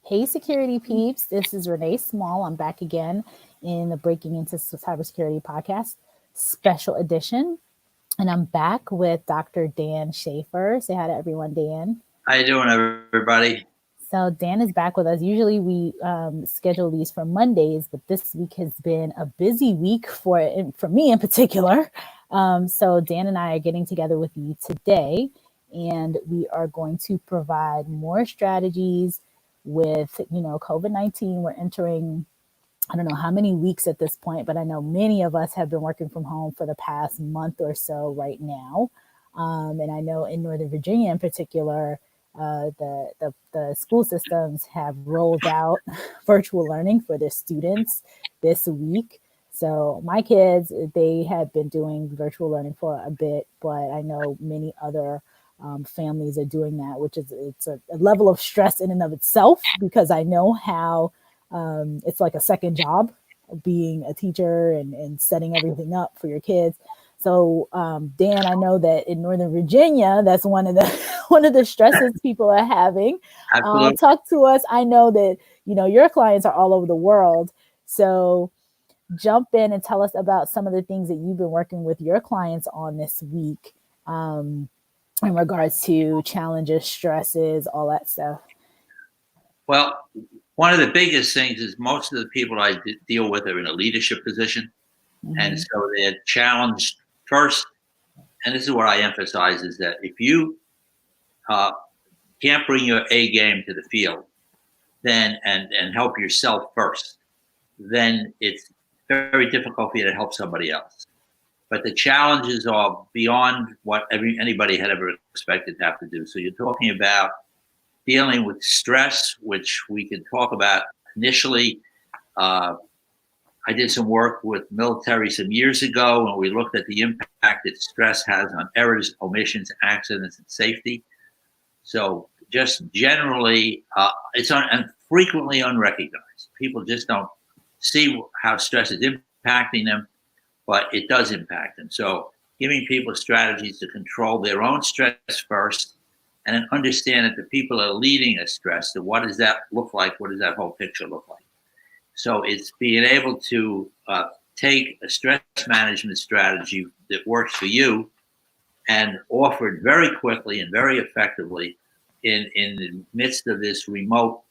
Hey, security peeps. This is Renee Small. I'm back again in the Breaking Into Cybersecurity podcast, special edition. And I'm back with Dr. Dan Schaefer. Say hi to everyone, Dan. How you doing, everybody? So Dan is back with us. Usually we schedule these for Mondays, but this week has been a busy week for me in particular. So Dan and I are getting together with you today, and we are going to provide more strategies with, COVID-19. We're entering, I don't know how many weeks at this point, but I know many of us have been working from home for the past month or so right now. And I know in Northern Virginia in particular, the school systems have rolled out virtual learning for their students this week. So my kids, they have been doing virtual learning for a bit, but I know many other families are doing that, which is it's a level of stress in and of itself, because I know how it's like a second job being a teacher and setting everything up for your kids. So Dan, I know that in Northern Virginia, that's one of the stresses people are having. Absolutely. Talk to us. I know that your clients are all over the world. So jump in and tell us about some of the things that you've been working with your clients on this week in regards to challenges, stresses, all that stuff. Well, one of the biggest things is most of the people I deal with are in a leadership position. Mm-hmm. And so they're challenged first. And this is what I emphasize, is that if you can't bring your A game to the field, then and help yourself first, then it's very difficult for you to help somebody else. But the challenges are beyond what anybody had ever expected to have to do. So you're talking about dealing with stress, which we can talk about initially. I did some work with military some years ago, and we looked at the impact that stress has on errors, omissions, accidents, and safety. So just generally, it's frequently unrecognized. People just don't see how stress is impacting them, but it does impact them. So giving people strategies to control their own stress first, and then understand that the people are leading a stress. So what does that look like? What does that whole picture look like? So it's being able to take a stress management strategy that works for you and offer it very quickly and very effectively in the midst of this remote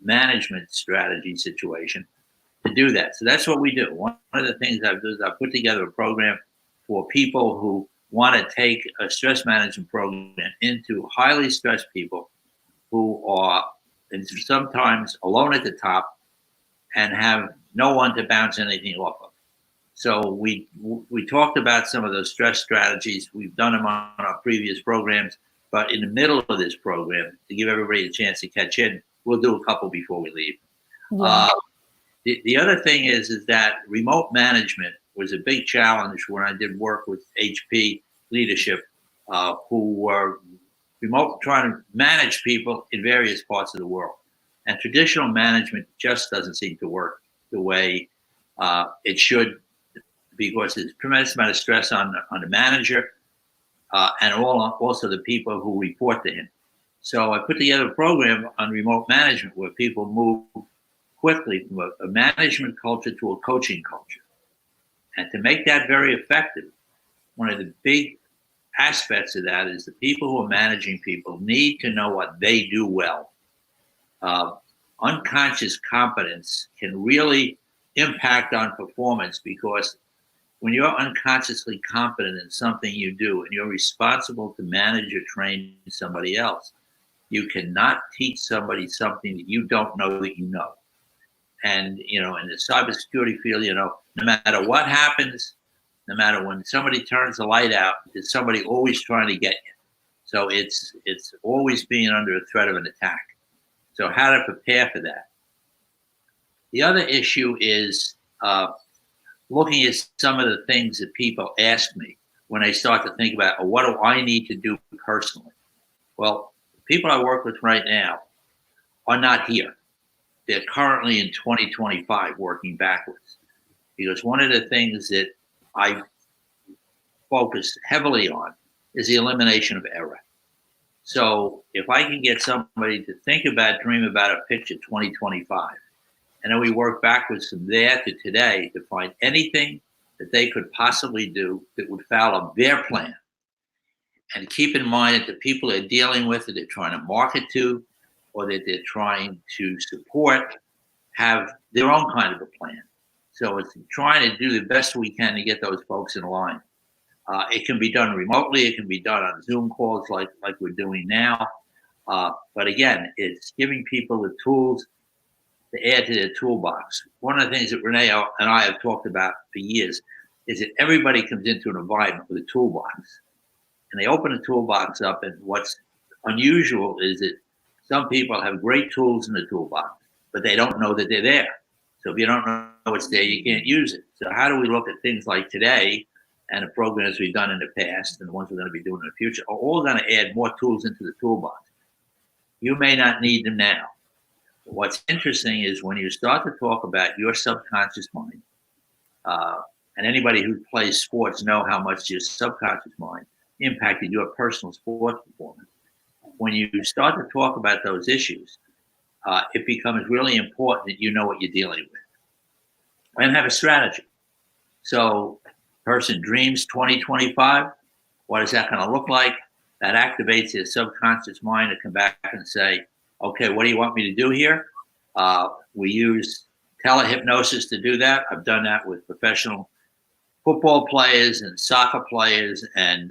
management strategy situation to do that. So that's what we do. One of the things I've done is I've put together a program for people who want to take a stress management program into highly stressed people who are sometimes alone at the top and have no one to bounce anything off of. So we talked about some of those stress strategies. We've done them on our previous programs, but in the middle of this program, to give everybody a chance to catch in, we'll do a couple before we leave. Yeah. The other thing is that remote management was a big challenge when I did work with HP leadership, who were remote, trying to manage people in various parts of the world. And traditional management just doesn't seem to work the way it should, because there's a tremendous amount of stress on the manager and also the people who report to him. So I put together a program on remote management where people move quickly from a management culture to a coaching culture. And to make that very effective, one of the big aspects of that is the people who are managing people need to know what they do well. Unconscious competence can really impact on performance, because when you're unconsciously competent in something you do and you're responsible to manage or train somebody else, you cannot teach somebody something that you don't know that you know. And, in the cybersecurity field, no matter what happens, no matter when somebody turns the light out, there's somebody always trying to get you. So it's always being under a threat of an attack. So how to prepare for that. The other issue is looking at some of the things that people ask me when they start to think about, what do I need to do personally? Well, the people I work with right now are not here. They're currently in 2025 working backwards. Because one of the things that I focus heavily on is the elimination of error. So if I can get somebody to dream about a picture 2025, and then we work backwards from there to today to find anything that they could possibly do that would follow their plan. And keep in mind that the people they're dealing with, that they're trying to market to, or that they're trying to support, have their own kind of a plan. So it's trying to do the best we can to get those folks in line. It can be done remotely. It can be done on Zoom calls like we're doing now. But again, it's giving people the tools to add to their toolbox. One of the things that Renee and I have talked about for years is that everybody comes into an environment with a toolbox. And they open the toolbox up, and what's unusual is that some people have great tools in the toolbox, but they don't know that they're there. So if you don't know it's there, you can't use it. So how do we look at things like today and the programs we've done in the past and the ones we're going to be doing in the future are all going to add more tools into the toolbox. You may not need them now. But what's interesting is when you start to talk about your subconscious mind, and anybody who plays sports know how much your subconscious mind impacted your personal sports performance. When you start to talk about those issues, it becomes really important that you know what you're dealing with and have a strategy. So person dreams 2025, what is that going to look like? That activates their subconscious mind to come back and say, okay, what do you want me to do here? We use telehypnosis to do that. I've done that with professional football players and soccer players and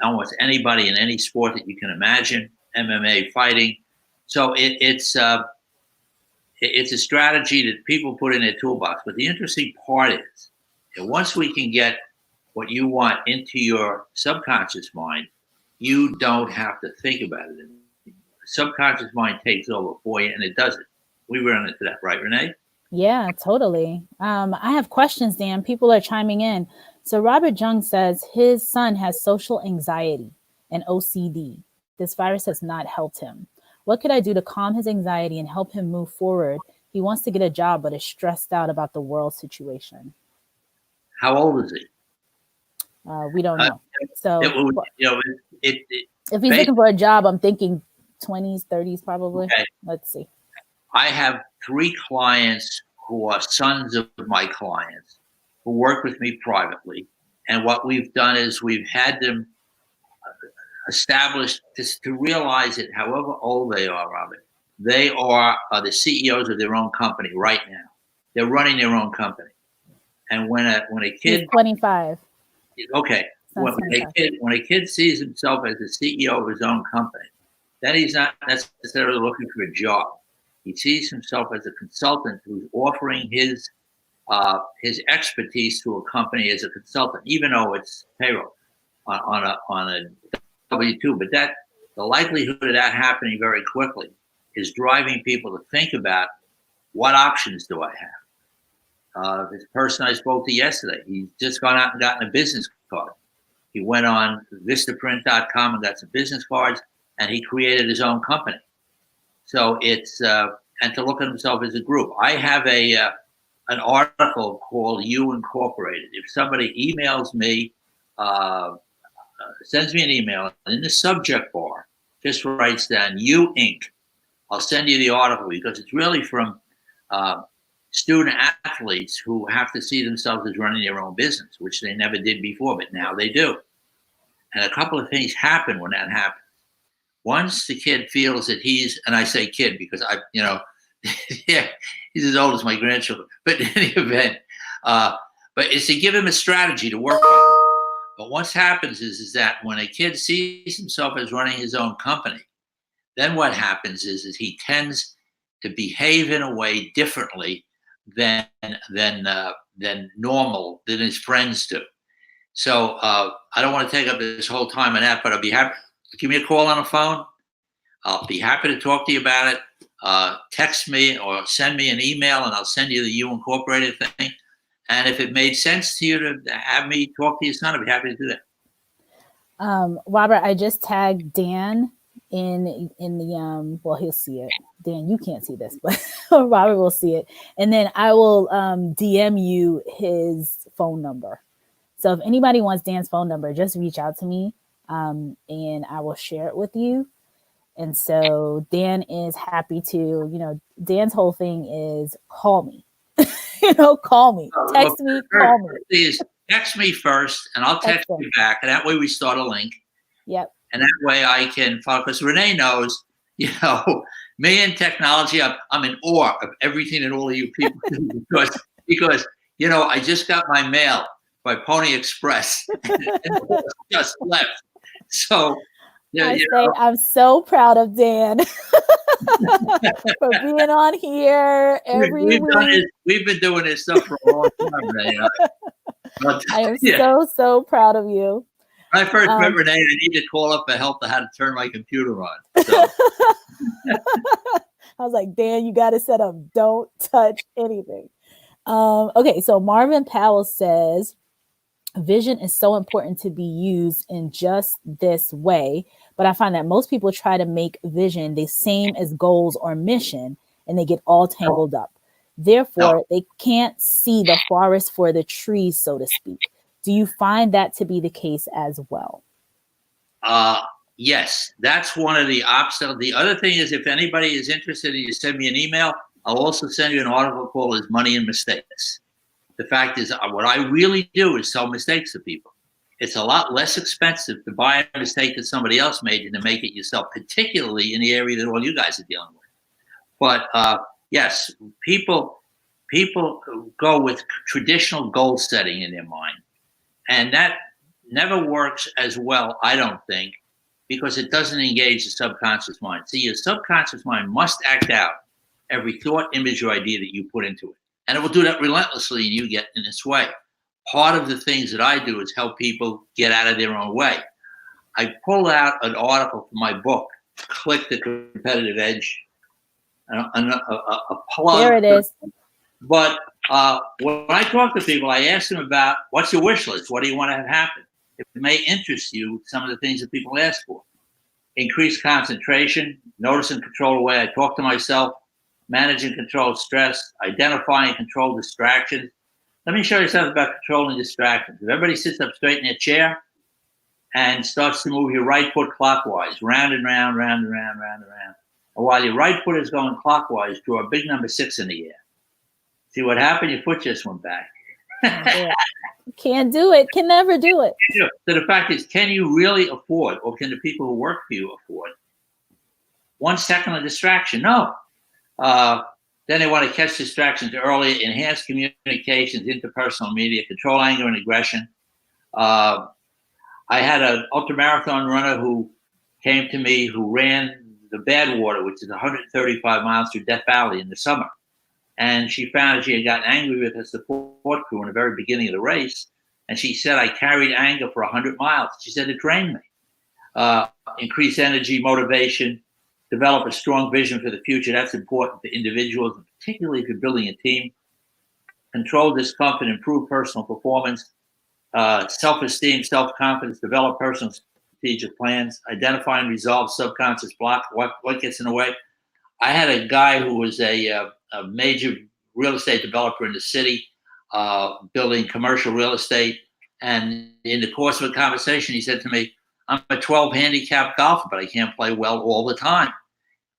almost anybody in any sport that you can imagine, MMA, fighting. So it's a strategy that people put in their toolbox. But the interesting part is that once we can get what you want into your subconscious mind, you don't have to think about it anymore. The subconscious mind takes over for you, and it does it. We run into that, right, Renee? Yeah, totally. I have questions, Dan. People are chiming in. So Robert Jung says his son has social anxiety and OCD. This virus has not helped him. What could I do to calm his anxiety and help him move forward? He wants to get a job, but is stressed out about the world situation. How old is he? We don't know. So if he's looking for a job, I'm thinking 20s, 30s, probably. Okay. Let's see. I have 3 clients who are sons of my clients who work with me privately. And what we've done is we've had them established to realize that however old they are, Robert, they are the CEOs of their own company right now. They're running their own company. And when a kid... He's 25. Okay. When a kid sees himself as the CEO of his own company, then he's not necessarily looking for a job. He sees himself as a consultant who's offering his expertise to a company as a consultant, even though it's payroll on a W-2. But the likelihood of that happening very quickly is driving people to think about what options do I have. This person I spoke to yesterday, he's just gone out and gotten a business card. He went on Vistaprint.com and got some business cards, and he created his own company. So it's and to look at himself as a group. I have an article called You Incorporated. If somebody emails me, sends me an email, and in the subject bar just writes down You Inc., I'll send you the article because it's really from student athletes who have to see themselves as running their own business, which they never did before, but now they do. And a couple of things happen when that happens. Once the kid feels that and I say kid because yeah, he's as old as my grandchildren, but in any event, but it's to give him a strategy to work on. But what happens is that when a kid sees himself as running his own company, then what happens is he tends to behave in a way differently than normal, than his friends do. So I don't want to take up this whole time on that, but I'll be happy. Give me a call on the phone. I'll be happy to talk to you about it. Text me or send me an email, and I'll send you the You Incorporated thing. And if it made sense to you to have me talk to your son, I'd be happy to do that. Robert, I just tagged Dan in the well, he'll see it. Dan, you can't see this, but Robert will see it. And then I will DM you his phone number. So if anybody wants Dan's phone number, just reach out to me. and I will share it with you. And so Dan is happy to, Dan's whole thing is call me, call me, text me, call me. Please text me first and I'll text you back. And that way we start a link. Yep. And that way I can follow, because Renee knows, me and technology, I'm in awe of everything that all of you people do because I just got my mail by Pony Express and just left. So, I'm so proud of Dan for being on here every week. We've been doing this stuff for a long time, Renee. I am so proud of you. When I first met Renee, I needed to call up for help to how to turn my computer on. So. I was like, Dan, you got to set up, don't touch anything. Okay, so Marvin Powell says, vision is so important to be used in just this way, but I find that most people try to make vision the same as goals or mission, and they get all tangled up. Therefore, they can't see the forest for the trees, so to speak. Do you find that to be the case as well? Yes, that's one of the obstacles. The other thing is, if anybody is interested, you send me an email. I'll also send you an article called Money and Mistakes. The fact is, what I really do is sell mistakes to people. It's a lot less expensive to buy a mistake that somebody else made than to make it yourself, particularly in the area that all you guys are dealing with. But yes, people go with traditional goal setting in their mind. And that never works as well, I don't think, because it doesn't engage the subconscious mind. See, your subconscious mind must act out every thought, image, or idea that you put into it. And it will do that relentlessly, and you get in its way. Part of the things that I do is help people get out of their own way. I pulled out an article from my book, Click the Competitive Edge, a plug. There it is. But when I talk to people, I ask them about, what's your wish list? What do you want to have happen? It may interest you, some of the things that people ask for. Increased concentration, notice and control the way I talk to myself, manage and control stress, identify and control distractions. Let me show you something about controlling distractions. If everybody sits up straight in their chair and starts to move your right foot clockwise, round and round, round and round, round and round. And while your right foot is going clockwise, draw a big number 6 in the air. See what happened? Your foot just went back. Can't do it. Can never do it. So the fact is, can you really afford, or can the people who work for you afford 1 second of distraction? No. Then they want to catch distractions early, enhance communications, interpersonal media, control anger and aggression. I had an ultramarathon runner who came to me who ran the Badwater, which is 135 miles through Death Valley in the summer. And she found that she had gotten angry with her support crew in the very beginning of the race. And she said, I carried anger for 100 miles. She said, it drained me. Increase energy, motivation, develop a strong vision for the future. That's important for individuals, particularly if you're building a team. Control discomfort, improve personal performance, self-esteem, self-confidence, develop personal strategic plans, identify and resolve subconscious block, what gets in the way. I had a guy who was a major real estate developer in the city, building commercial real estate. And in the course of a conversation, he said to me, I'm a 12 handicap golfer, but I can't play well all the time.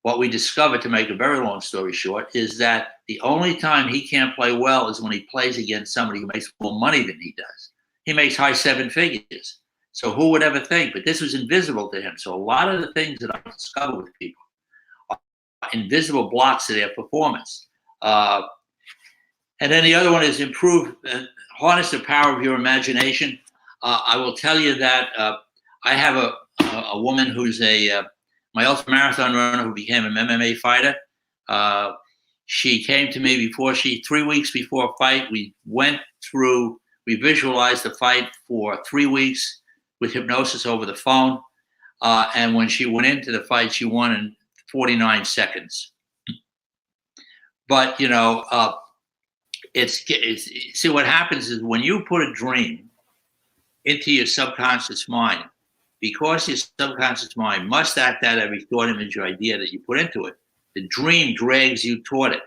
What we discovered, to make a very long story short, is that the only time he can't play well is when he plays against somebody who makes more money than he does. He makes high 7 figures. So who would ever think? But this was invisible to him. So a lot of the things that I discover with people are invisible blocks to their performance. And then the other one is improve, harness the power of your imagination. I will tell you that I have a woman who's my ultramarathon runner who became an MMA fighter. She came to me 3 weeks before a fight. We visualized the fight for 3 weeks with hypnosis over the phone. And when she went into the fight, she won in 49 seconds. But, see, what happens is when you put a dream into your subconscious mind, because your subconscious mind must act out every thought, image, or idea that you put into it, the dream drags you toward it.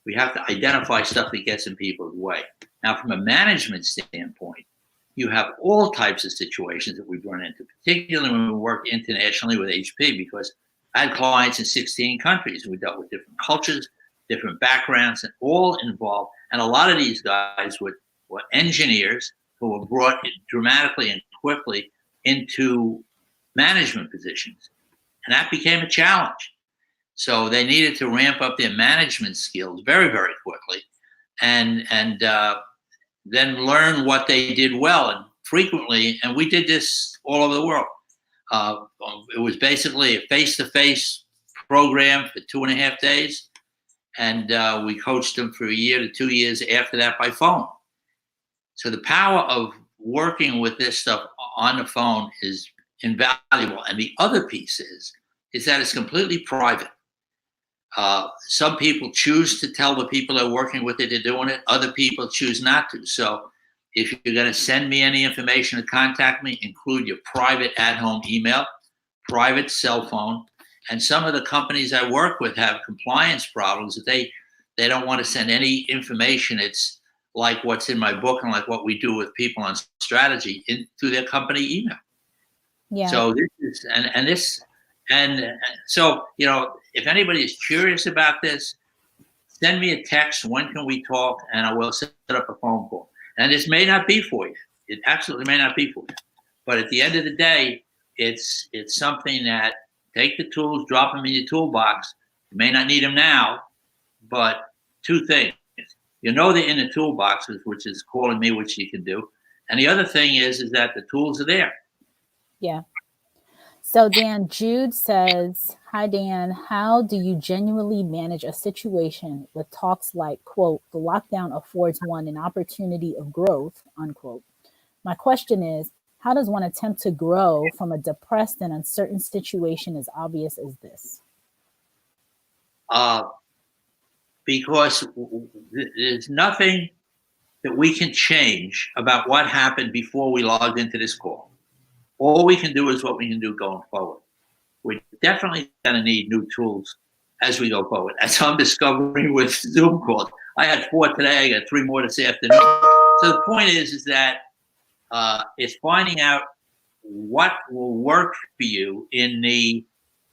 We have to identify stuff that gets in people's way. Now, from a management standpoint, you have all types of situations that we've run into, particularly when we work internationally with HP, because I had clients in 16 countries and we dealt with different cultures, different backgrounds, and all involved. And a lot of these guys were engineers who were brought dramatically and quickly into management positions. And that became a challenge. So they needed to ramp up their management skills very, very quickly and then learn what they did well and frequently. And we did this all over the world. It was basically a face-to-face program for 2.5 days. And we coached them for 1 year to 2 years after that by phone. So the power of working with this stuff on the phone is invaluable. And the other piece is that it's completely private. Some people choose to tell the people they're working with that they're doing it. Other people choose not to. So if you're going to send me any information to contact me, include your private at-home email, private cell phone. And some of the companies I work with have compliance problems that they don't want to send any information. It's like what's in my book and like what we do with people on strategy through their company email. Yeah. So so, if anybody is curious about this, send me a text. When can we talk? And I will set up a phone call. And this may not be for you. It absolutely may not be for you. But at the end of the day, it's something that take the tools, drop them in your toolbox. You may not need them now, but two things. They're in the toolbox, which is calling me, which you can do. And the other thing is that the tools are there. Yeah. So Dan, Jude says, hi, Dan, how do you genuinely manage a situation with talks like, quote, the lockdown affords one an opportunity of growth, unquote. My question is, how does one attempt to grow from a depressed and uncertain situation as obvious as this? Because there's nothing that we can change about what happened before we logged into this call. All we can do is what we can do going forward. We're definitely going to need new tools as we go forward. As I'm discovering with Zoom calls. I had 4 today. I got 3 more this afternoon. So the point is that it's finding out what will work for you in the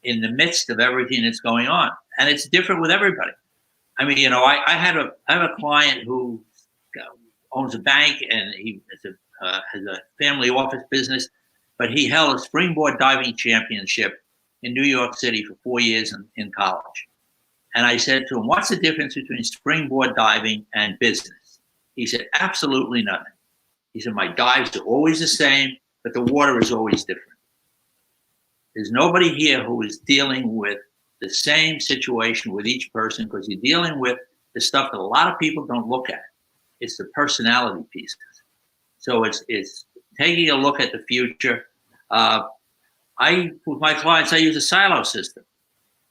midst of everything that's going on. And it's different with everybody. I mean, I have a client who owns a bank and he has a family office business. But he held a springboard diving championship in New York City for 4 years in college. And I said to him, what's the difference between springboard diving and business? He said, absolutely nothing. He said, my dives are always the same, but the water is always different. There's nobody here who is dealing with the same situation with each person because you're dealing with the stuff that a lot of people don't look at. It's the personality pieces. So it's taking a look at the future. With my clients, I use a silo system.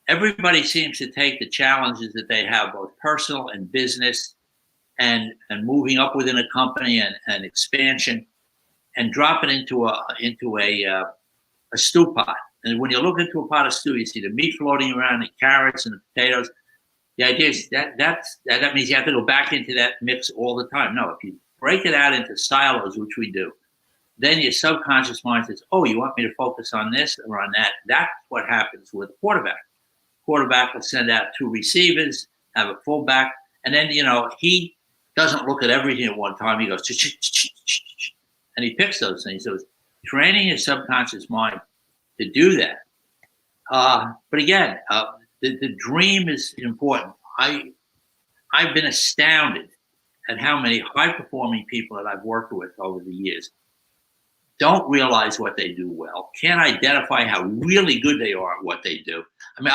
Everybody seems to take the challenges that they have, both personal and business, and moving up within a company and expansion, and drop it into a stew pot. And when you look into a pot of stew, you see the meat floating around, the carrots and the potatoes. The idea is that means you have to go back into that mix all the time. No, if you break it out into silos, which we do, then your subconscious mind says, oh, you want me to focus on this or on that? That's what happens with a quarterback. Quarterback will send out 2 receivers, have a fullback, and then, he doesn't look at everything at one time. He goes, and he picks those things. So it's training your subconscious mind to do that. But again, the dream is important. I've been astounded at how many high-performing people that I've worked with over the years don't realize what they do well, can't identify how really good they are at what they do. I mean,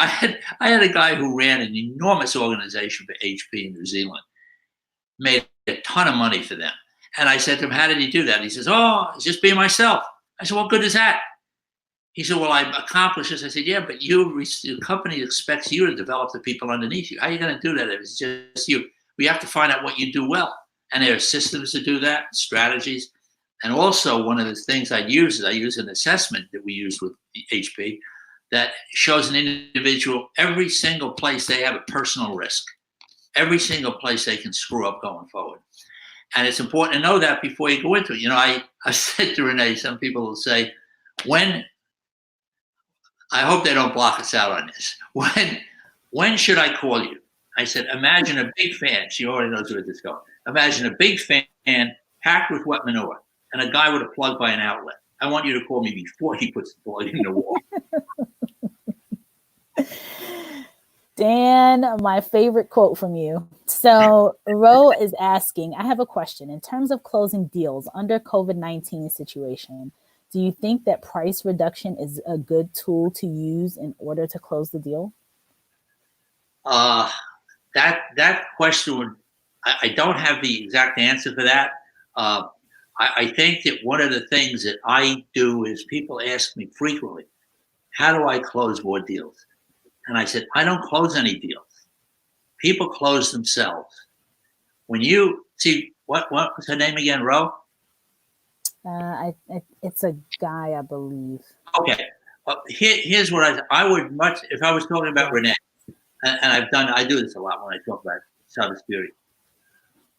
I had a guy who ran an enormous organization for HP in New Zealand, made a ton of money for them. And I said to him, how did he do that? He says, oh, it's just being myself. I said, what good is that? He said, well, I accomplished this. I said, yeah, but the company expects you to develop the people underneath you. How are you going to do that if it's just you? We have to find out what you do well. And there are systems to do that, strategies. And also one of the things I use an assessment that we use with HP that shows an individual every single place they have a personal risk, every single place they can screw up going forward. And it's important to know that before you go into it. I said to Renee, some people will say, I hope they don't block us out on this. When should I call you? I said, imagine a big fan. She already knows where this is going. Imagine a big fan packed with wet manure and a guy with a plug by an outlet. I want you to call me before he puts the plug in the wall. Dan, my favorite quote from you. So Ro is asking, I have a question. In terms of closing deals under COVID-19 situation, do you think that price reduction is a good tool to use in order to close the deal? That question, I don't have the exact answer for that. I think that one of the things that I do is people ask me frequently, how do I close more deals? And I said, I don't close any deals. People close themselves. When you see, what was her name again, Ro? It's a guy, I believe. Okay. Here's what I would much, if I was talking about Renee, and I do this a lot when I talk about cybersecurity.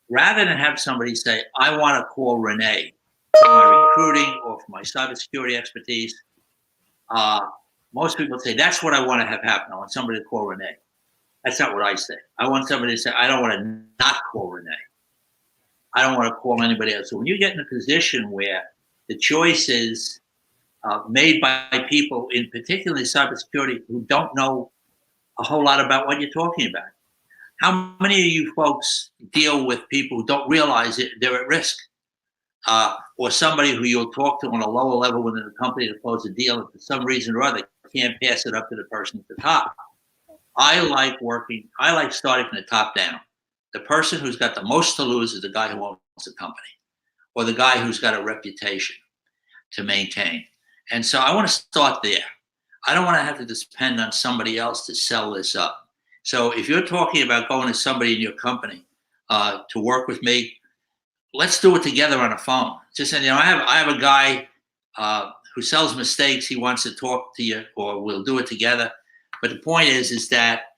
Rather than have somebody say, I want to call Renee for my recruiting or for my cybersecurity expertise, most people say, that's what I want to have happen. I want somebody to call Renee. That's not what I say. I want somebody to say, I don't want to not call Renee. I don't want to call anybody else. So when you get in a position where the choice is made by people, in particularly cybersecurity, who don't know a whole lot about what you're talking about. How many of you folks deal with people who don't realize they're at risk? Or somebody who you'll talk to on a lower level within the company to close a deal, and for some reason or other, can't pass it up to the person at the top. I like starting from the top down. The person who's got the most to lose is the guy who owns the company, or the guy who's got a reputation to maintain. And so I want to start there. I don't want to have to depend on somebody else to sell this up. So if you're talking about going to somebody in your company to work with me, let's do it together on a phone. Just saying, I have a guy who sells mistakes. He wants to talk to you, or we'll do it together. But the point is that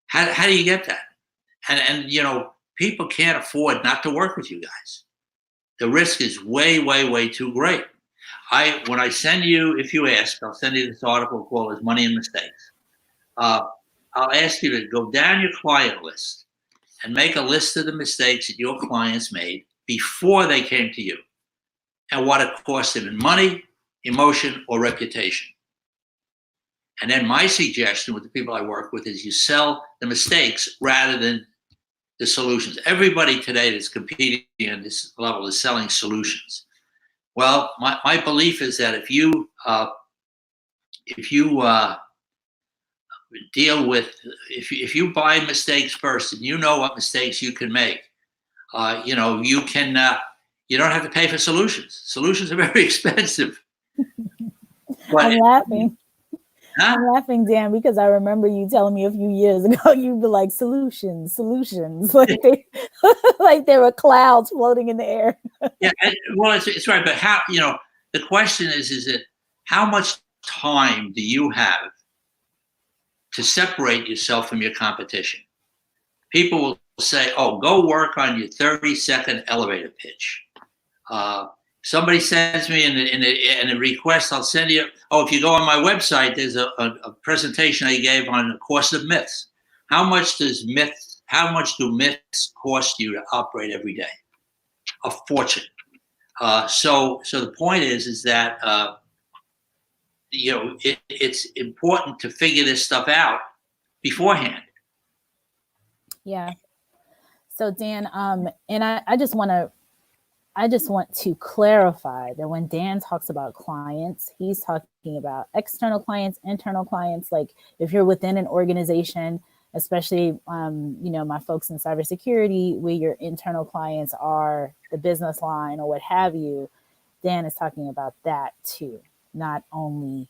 how do you get that? And people can't afford not to work with you guys. The risk is way, way, way too great. When I send you, if you ask, I'll send you this article called Money and Mistakes. I'll ask you to go down your client list and make a list of the mistakes that your clients made before they came to you, and what it cost them in money, emotion, or reputation. And then my suggestion with the people I work with is you sell the mistakes rather than the solutions. Everybody today that's competing at this level is selling solutions. Well, my belief is that if you deal with, if you buy mistakes first and you know what mistakes you can make, you don't have to pay for solutions. Solutions are very expensive. I'm laughing. Huh? I'm laughing, Dan, because I remember you telling me a few years ago, you'd be like, solutions, like there were clouds floating in the air. Yeah, well, it's right. But how, the question is it how much time do you have to separate yourself from your competition? People will say, oh, go work on your 30-second elevator pitch. Somebody sends me in a request, I'll send you, if you go on my website, there's a presentation I gave on the cost of myths. How much do myths cost you to operate every day? A fortune. So the point is that, it's important to figure this stuff out beforehand. Yeah. So Dan, and I just want to clarify that when Dan talks about clients, he's talking about external clients, internal clients. Like if you're within an organization, especially, my folks in cybersecurity, where your internal clients are the business line or what have you, Dan is talking about that too. Not only,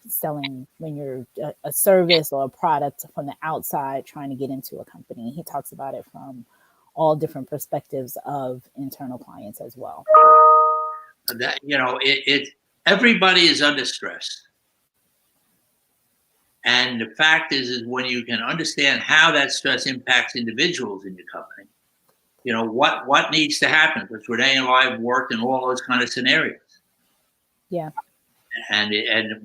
selling when you're a service or a product from the outside trying to get into a company. He talks about it from all different perspectives of internal clients as well. That everybody is under stress, and the fact is when you can understand how that stress impacts individuals in your company, what needs to happen, because Renee and I have worked in all those kind of scenarios. Yeah. And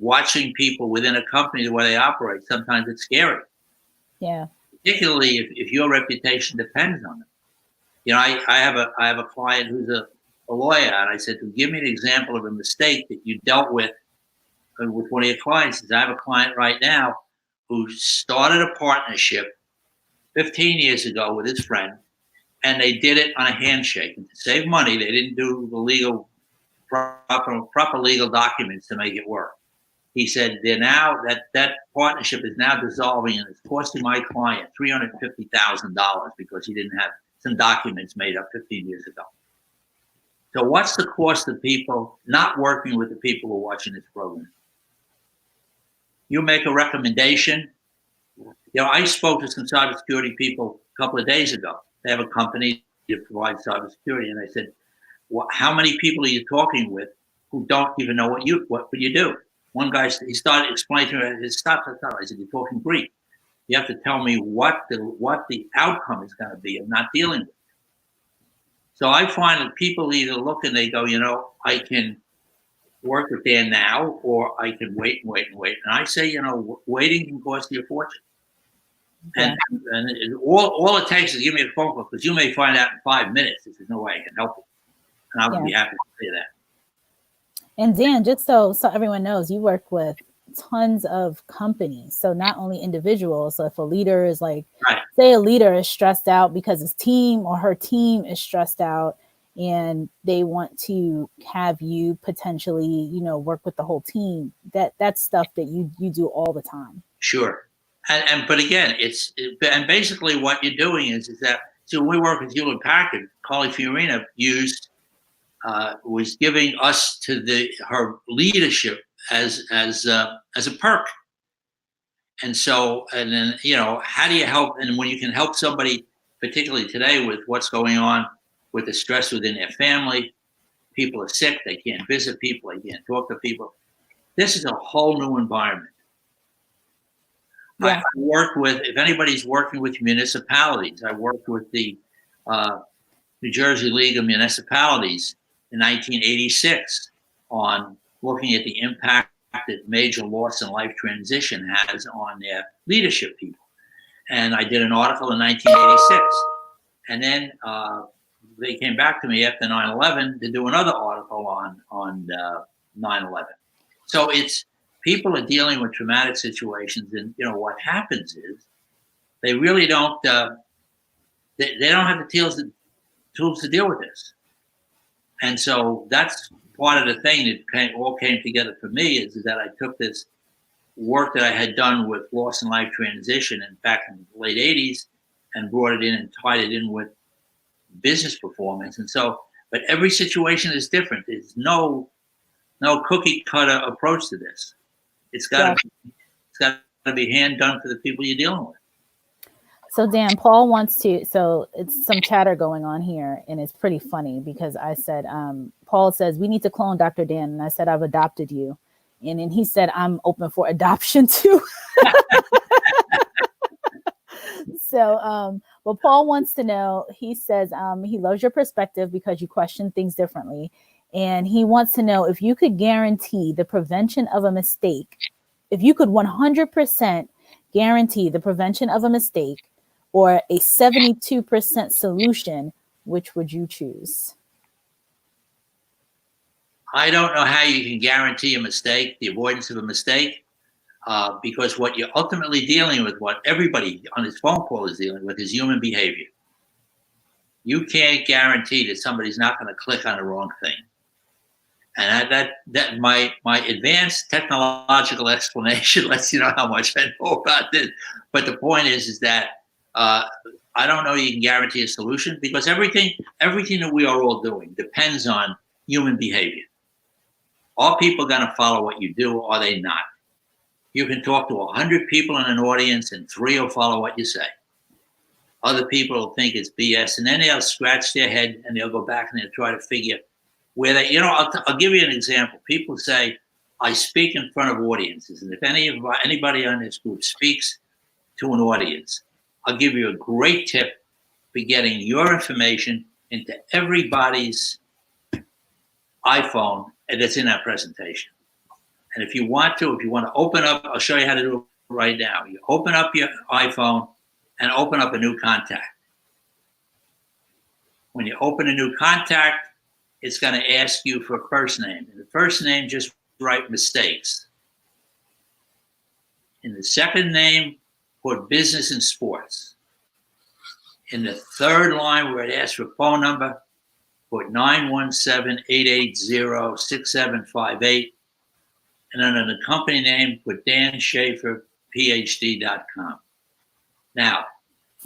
watching people within a company, the way they operate, sometimes it's scary. Yeah. Particularly if your reputation depends on it. I have a client who's a lawyer, and I said, give me an example of a mistake that you dealt with one of your clients. I have a client right now who started a partnership 15 years ago with his friend, and they did it on a handshake. And to save money, they didn't do the proper legal documents to make it work. He said they're now that partnership is now dissolving, and it's costing my client $350,000 because he didn't have some documents made up 15 years ago. So what's the cost of people not working with the people who are watching this program? You make a recommendation. I spoke to some cybersecurity people a couple of days ago. They have a company that provides cybersecurity, and I said, well, how many people are you talking with who don't even know what you do? One guy, he started explaining to me, stop. I said, you're talking Greek. You have to tell me what the outcome is going to be of not dealing with it. So I find that people either look and they go, I can work with Dan now, or I can wait and wait and wait. And I say, waiting can cost you a fortune. Yeah. And all it takes is give me a phone call, because you may find out in 5 minutes if there's no way I can help you. And I would be happy to say that. And Dan, just so everyone knows, you work with tons of companies. So not only individuals. So if a leader is say a leader is stressed out because his team or her team is stressed out, and they want to have you potentially, work with the whole team, that's stuff that you do all the time. Sure. But again, and basically what you're doing is that, so when we work with Hewlett Packard, Carly Fiorina was giving us to her leadership as a perk. And so, and then, how do you help? And when you can help somebody, particularly today with what's going on with the stress within their family, people are sick, they can't visit people, they can't talk to people. This is a whole new environment. Yeah. I work with, if anybody's working with municipalities, I worked with the New Jersey League of Municipalities in 1986 on looking at the impact that major loss and life transition has on their leadership people. And I did an article in 1986. And then they came back to me after 9/11 to do another article on 9/11. So it's, people are dealing with traumatic situations, and what happens is they really don't they don't have the tools to deal with this. And so that's part of the thing that all came together for me, is that I took this work that I had done with loss and life transition, in fact, in the late 80s, and brought it in and tied it in with business performance. And so, but every situation is different. There's no cookie cutter approach to this. It's got to be hand done for the people you're dealing with. So Dan, Paul wants to, so it's some chatter going on here, and it's pretty funny because I said, Paul says, we need to clone Dr. Dan. And I said, I've adopted you. And then he said, I'm open for adoption too. So, well, Paul wants to know, he says, he loves your perspective because you question things differently. And he wants to know if you could guarantee the prevention of a mistake, if you could 100% guarantee the prevention of a mistake or a 72% solution, which would you choose? I don't know how you can guarantee a mistake, the avoidance of a mistake, because what you're ultimately dealing with, what everybody on this phone call is dealing with, is human behavior. You can't guarantee that somebody's not going to click on the wrong thing. And that my advanced technological explanation lets you know how much I know about this. But the point is that I don't know you can guarantee a solution, because everything that we are all doing depends on human behavior. Are people going to follow what you do, or are they not? You can talk to 100 people in an audience and 3 will follow what you say. Other people will think it's BS, and then they'll scratch their head and they'll go back and they'll try to figure where they, I'll give you an example. People say, I speak in front of audiences, and if anybody on this group speaks to an audience, I'll give you a great tip for getting your information into everybody's iPhone that's in that presentation. And if you want to open up, I'll show you how to do it right now. You open up your iPhone and open up a new contact. When you open a new contact, it's going to ask you for a first name. In the first name, just write mistakes. In the second name, put business and sports. In the third line where it asks for phone number, put 917-880-6758. And then in the company name, put DanSchaeferPhD.com. Now,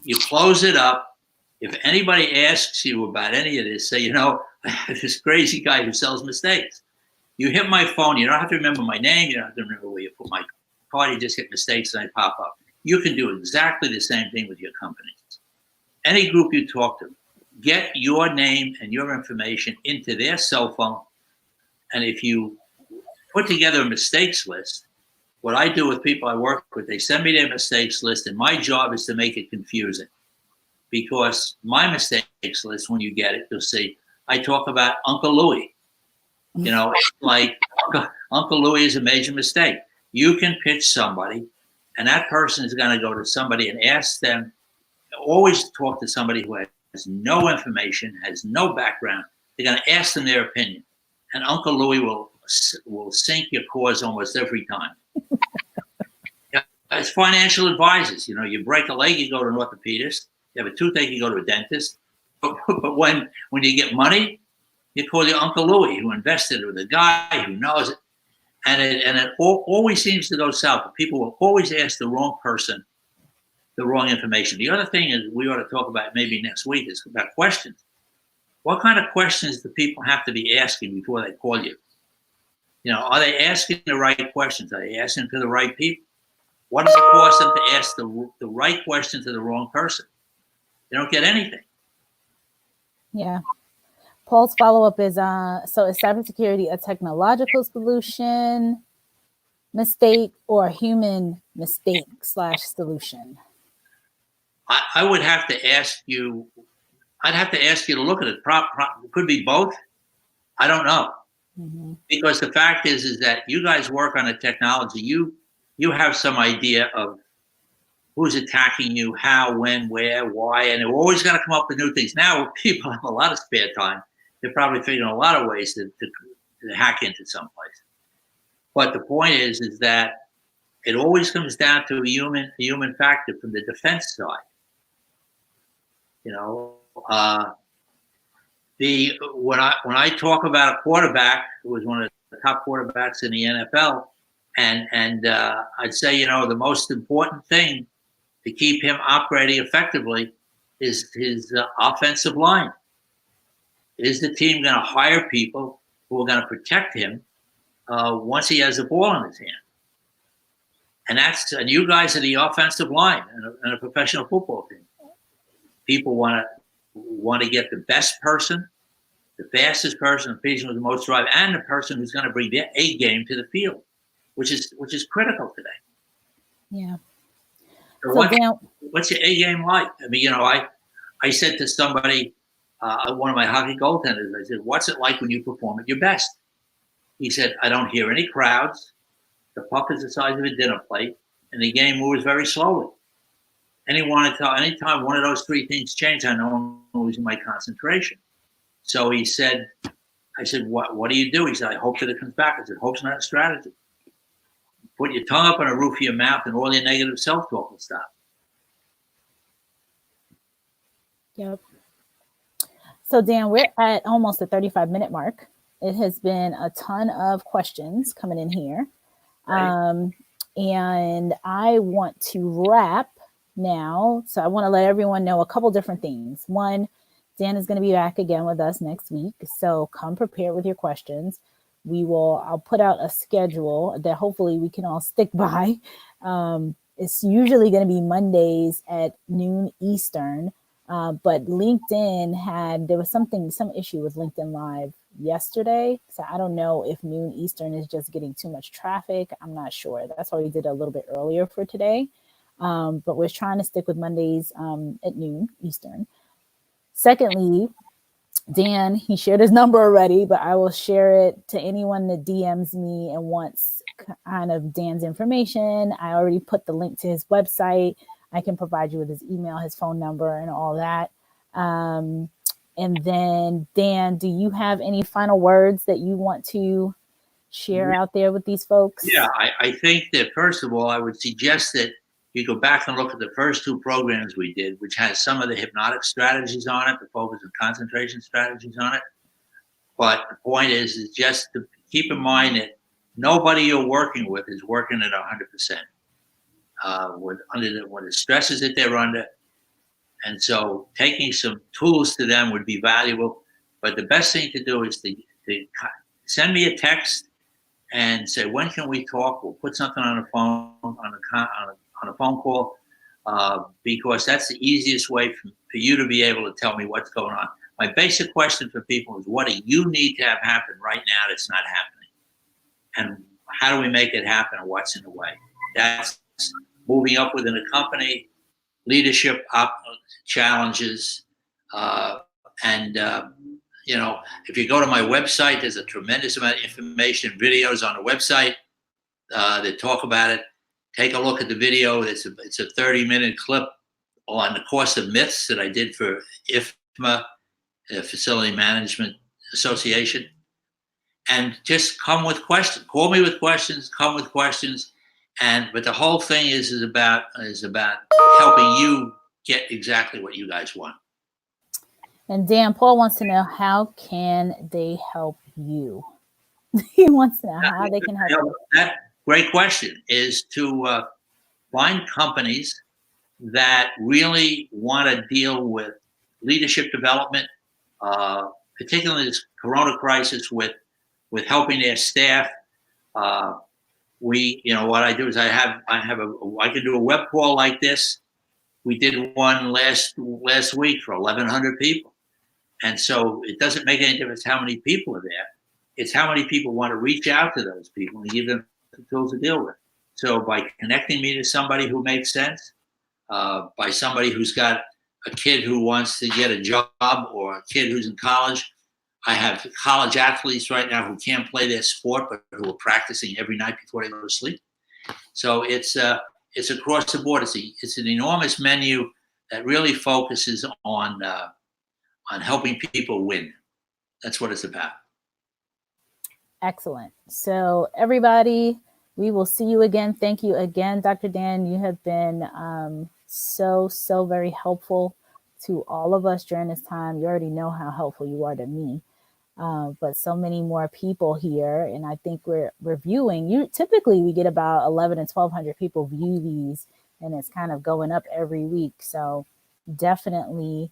you close it up. If anybody asks you about any of this, say, you know, this crazy guy who sells mistakes. You hit my phone. You don't have to remember my name. You don't have to remember where you put my card. You just hit mistakes and I pop up. You can do exactly the same thing with your companies. Any group you talk to, get your name and your information into their cell phone. And if you put together a mistakes list, what I do with people I work with, they send me their mistakes list, and my job is to make it confusing. Because my mistakes list, when you get it, you'll see, I talk about Uncle Louie. You know, it's like Uncle Louie is a major mistake. You can pitch somebody, and that person is going to go to somebody and ask them, always talk to somebody who has no information, has no background. They're going to ask them their opinion. And Uncle Louie will sink your cause almost every time. As financial advisors, you know, you break a leg, you go to an orthopedist. You have a toothache, you go to a dentist. But when you get money, you call your Uncle Louie, who invested with a guy who knows it. And it always seems to go south. People will always ask the wrong person the wrong information. The other thing is we ought to talk about maybe next week is about questions. What kind of questions do people have to be asking before they call you? You know, are they asking the right questions? Are they asking to the right people? What does it cost them to ask the right question to the wrong person? They don't get anything. Yeah. Paul's follow-up is, so is cybersecurity a technological solution, mistake, or a human mistake / solution? I would have to ask you, I'd have to ask you to look at it. It could be both. I don't know. Mm-hmm. Because the fact is that you guys work on a technology. You have some idea of who's attacking you, how, when, where, why, and they're always going to come up with new things. Now people have a lot of spare time. They're probably figuring a lot of ways to hack into someplace. But the point is that it always comes down to a human factor from the defense side. You know, when I talk about a quarterback who was one of the top quarterbacks in the NFL, and I'd say, you know, the most important thing to keep him operating effectively is his offensive line. Is the team going to hire people who are going to protect him once he has the ball in his hand? And you guys are the offensive line in a professional football team. People want to get the best person, the fastest person, the person with the most drive, and the person who's going to bring their A game to the field, which is critical today. Yeah. So what's your A game like? I mean, you know, I said to somebody, one of my hockey goaltenders, I said, "What's it like when you perform at your best?" He said, "I don't hear any crowds. The puck is the size of a dinner plate, and the game moves very slowly." Anytime one of those three things change, I know I'm losing my concentration. So he said, I said, what do you do? He said, I hope that it comes back. I said, hope's not a strategy. Put your tongue up on the roof of your mouth and all your negative self-talk will stop. Yep. So Dan, we're at almost the 35-minute mark. It has been a ton of questions coming in here. Right. And I want to wrap now. So I want to let everyone know a couple different things. One, Dan is going to be back again with us next week. So come prepared with your questions. I'll put out a schedule that hopefully we can all stick by. It's usually going to be Mondays at noon Eastern. But LinkedIn there was some issue with LinkedIn Live yesterday. So I don't know if noon Eastern is just getting too much traffic. I'm not sure. That's why we did a little bit earlier for today. But we're trying to stick with Mondays at noon Eastern. Secondly, Dan, he shared his number already, but I will share it to anyone that DMs me and wants kind of Dan's information. I already put the link to his website. I can provide you with his email, his phone number, and all that. And then, Dan, do you have any final words that you want to share out there with these folks? Yeah, I think that, first of all, I would suggest that you go back and look at the first two programs we did, which has some of the hypnotic strategies on it, the focus and concentration strategies on it. But the point is just to keep in mind that nobody you're working with is working at 100%. With the stresses that they're under. And so taking some tools to them would be valuable. But the best thing to do is to send me a text and say, when can we talk? We'll put something on a phone, on a phone call, because that's the easiest way for you to be able to tell me what's going on. My basic question for people is, what do you need to have happen right now that's not happening? And how do we make it happen, and what's in the way? That's moving up within a company, leadership challenges, and if you go to my website, there's a tremendous amount of information, videos on the website that talk about it. Take a look at the video. It's a 30-minute clip on the course of myths that I did for IFMA, Facility Management Association. And just come with questions. Call me with questions. Come with questions. But the whole thing is about helping you get exactly what you guys want. And Dan, Paul wants to know, how can they help you? He wants to know how they can help you. That great question is to find companies that really want to deal with leadership development, particularly this Corona crisis, with helping their staff. What I do is I can do a web call like this. We did one last week for 1,100 people. And so it doesn't make any difference how many people are there. It's how many people want to reach out to those people and give them the tools to deal with. So by connecting me to somebody who makes sense, by somebody who's got a kid who wants to get a job, or a kid who's in college. I have college athletes right now who can't play their sport, but who are practicing every night before they go to sleep. So it's across the board. It's an enormous menu that really focuses on helping people win. That's what it's about. Excellent. So everybody, we will see you again. Thank you again, Dr. Dan. You have been so very helpful to all of us during this time. You already know how helpful you are to me. But so many more people here, and I think we're reviewing. Typically we get about 1,100 and 1,200 people view these, and it's kind of going up every week. So definitely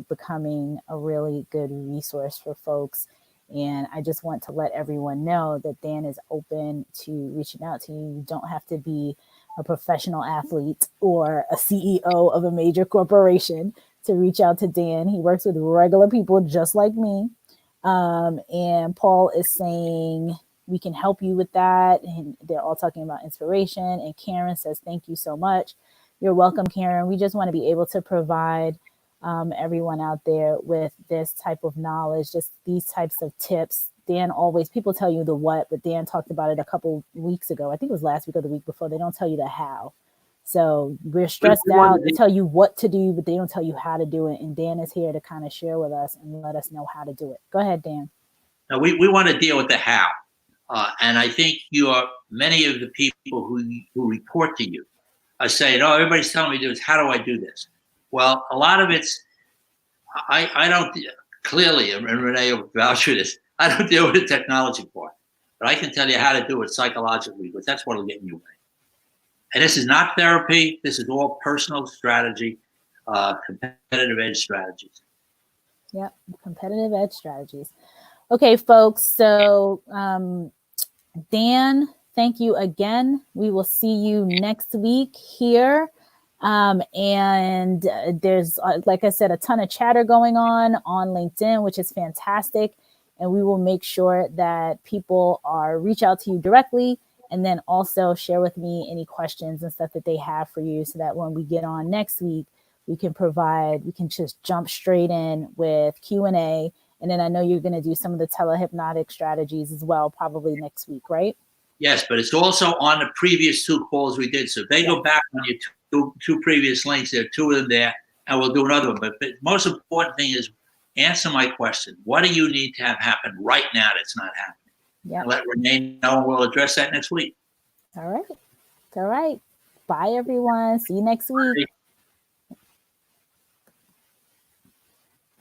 becoming a really good resource for folks. And I just want to let everyone know that Dan is open to reaching out to you. You don't have to be a professional athlete or a CEO of a major corporation to reach out to Dan. He works with regular people just like me. And Paul is saying we can help you with that. And they're all talking about inspiration. And Karen says, thank you so much. You're welcome, Karen. We just want to be able to provide everyone out there with this type of knowledge, just these types of tips. Dan always, people tell you the what, but Dan talked about it a couple weeks ago. I think it was last week or the week before. They don't tell you the how. So we're stressed out. They tell you what to do, but they don't tell you how to do it. And Dan is here to kind of share with us and let us know how to do it. Go ahead, Dan. Now, we want to deal with the how. And I think many of the people who report to you are saying, oh, everybody's telling me to do this. How do I do this? Well, a lot of it's, I don't, clearly, and Renee will vouch for this, I don't deal with the technology part. But I can tell you how to do it psychologically, because that's what will get in your way. And this is not therapy. This is all personal strategy, competitive edge strategies. Yep, competitive edge strategies. Okay, folks. So, Dan, thank you again. We will see you next week here. And there's, like I said, a ton of chatter going on LinkedIn, which is fantastic. And we will make sure that people reach out to you directly, and then also share with me any questions and stuff that they have for you, so that when we get on next week, we can just jump straight in with Q&A. And then I know you're going to do some of the telehypnotic strategies as well, probably next week, right? Yes, but it's also on the previous 2 calls we did. So if they go back on your two previous links, there are 2 of them there, and we'll do another one. But the most important thing is answer my question. What do you need to have happen right now that's not happening? Yeah. Let Renee know, and we'll address that next week. All right. All right. Bye, everyone. See you next week.